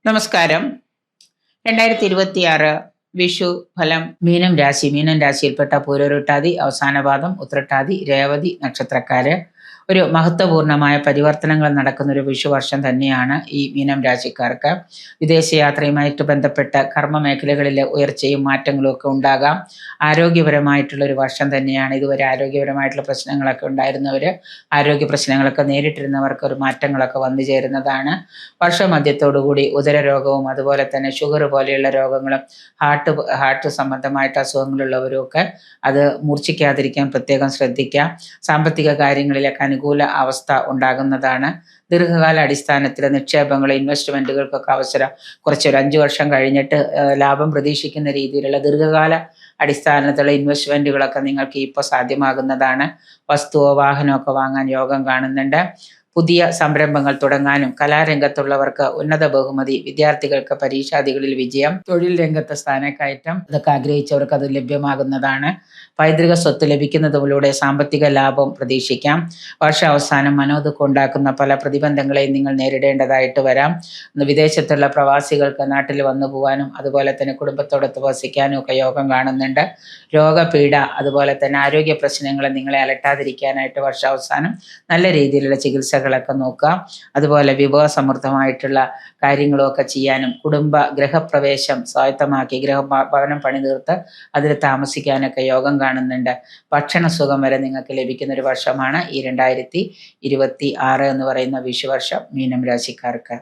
നമസ്കാരം. 2026 വിഷു ഫലം. മീനം രാശിയിൽപ്പെട്ട പൂരോരുട്ടാതി, അവസാന പാദം, ഉത്രട്ടാതി, രേവതി നക്ഷത്രക്കാര് ഒരു മഹത്വപൂർണമായ പരിവർത്തനങ്ങൾ നടക്കുന്ന ഒരു വിഷു വർഷം തന്നെയാണ് ഈ മീനം രാശിക്കാർക്ക്. വിദേശയാത്രയുമായിട്ട് ബന്ധപ്പെട്ട കർമ്മ മേഖലകളിലെ ഉയർച്ചയും മാറ്റങ്ങളും ഒക്കെ ഉണ്ടാകാം. ആരോഗ്യപരമായിട്ടുള്ള ഒരു വർഷം തന്നെയാണ്. ഇതുവരെ ആരോഗ്യപരമായിട്ടുള്ള പ്രശ്നങ്ങളൊക്കെ ഉണ്ടായിരുന്നവര്, ആരോഗ്യ പ്രശ്നങ്ങളൊക്കെ നേരിട്ടിരുന്നവർക്ക് ഒരു മാറ്റങ്ങളൊക്കെ വന്നു ചേരുന്നതാണ്. വർഷമധ്യത്തോടുകൂടി ഉദരരോഗവും അതുപോലെ തന്നെ ഷുഗർ പോലെയുള്ള രോഗങ്ങളും ഹാർട്ട് സംബന്ധമായിട്ട് അസുഖങ്ങളുള്ളവരും ഒക്കെ അത് മൂർച്ഛിക്കാതിരിക്കാൻ പ്രത്യേകം ശ്രദ്ധിക്കാം. സാമ്പത്തിക കാര്യങ്ങളിലൊക്കെ അനുകൂല അവസ്ഥ ഉണ്ടാകുന്നതാണ്. ദീർഘകാല അടിസ്ഥാനത്തിൽ നിക്ഷേപങ്ങൾ, ഇൻവെസ്റ്റ്മെന്റുകൾക്കൊക്കെ അവസരം കുറച്ചൊരു 5 വർഷം കഴിഞ്ഞിട്ട് ലാഭം പ്രതീക്ഷിക്കുന്ന രീതിയിലുള്ള ദീർഘകാല അടിസ്ഥാനത്തിലുള്ള ഇൻവെസ്റ്റ്മെന്റുകളൊക്കെ നിങ്ങൾക്ക് ഇപ്പോൾ സാധ്യമാകുന്നതാണ്. വസ്തുവോ വാഹനമോ ഒക്കെ വാങ്ങാൻ യോഗം കാണുന്നുണ്ട്. പുതിയ സംരംഭങ്ങൾ തുടങ്ങാനും കലാരംഗത്തുള്ളവർക്ക് ഉന്നത ബഹുമതി, വിദ്യാർത്ഥികൾക്ക് പരീക്ഷാദികളിൽ വിജയം, തൊഴിൽ രംഗത്ത് സ്ഥാനക്കയറ്റം ഇതൊക്കെ ആഗ്രഹിച്ചവർക്ക് അത് ലഭ്യമാകുന്നതാണ്. പൈതൃക സ്വത്ത് ലഭിക്കുന്നതിലൂടെ സാമ്പത്തിക ലാഭം പ്രതീക്ഷിക്കാം. വർഷാവസാനം മനോദുഃഖം ഉണ്ടാക്കുന്ന പല പ്രതിബന്ധങ്ങളെയും നിങ്ങൾ നേരിടേണ്ടതായിട്ട് വരാം. വിദേശത്തുള്ള പ്രവാസികൾക്ക് നാട്ടിൽ വന്നു പോകാനും അതുപോലെ തന്നെ കുടുംബത്തോടൊത്ത് വസിക്കാനും ഒക്കെ യോഗം കാണുന്നുണ്ട്. രോഗപീഠ അതുപോലെ തന്നെ ആരോഗ്യ പ്രശ്നങ്ങൾ നിങ്ങളെ അലട്ടാതിരിക്കാനായിട്ട് വർഷാവസാനം നല്ല രീതിയിലുള്ള ചികിത്സകളൊക്കെ നോക്കുക. അതുപോലെ വിഭവസമൃദ്ധമായിട്ടുള്ള കാര്യങ്ങളൊക്കെ ചെയ്യാനും ഗൃഹപ്രവേശം സ്വായത്തമാക്കി ഭവനം പണി തീർത്ത് അതിൽ താമസിക്കാനൊക്കെ യോഗം കാണുന്നുണ്ട്. ഭക്ഷണസുഖം വരെ നിങ്ങൾക്ക് ലഭിക്കുന്ന ഒരു വർഷമാണ് ഈ 2026 എന്ന് പറയുന്ന വിഷുവർഷം മീനം രാശിക്കാർക്ക്.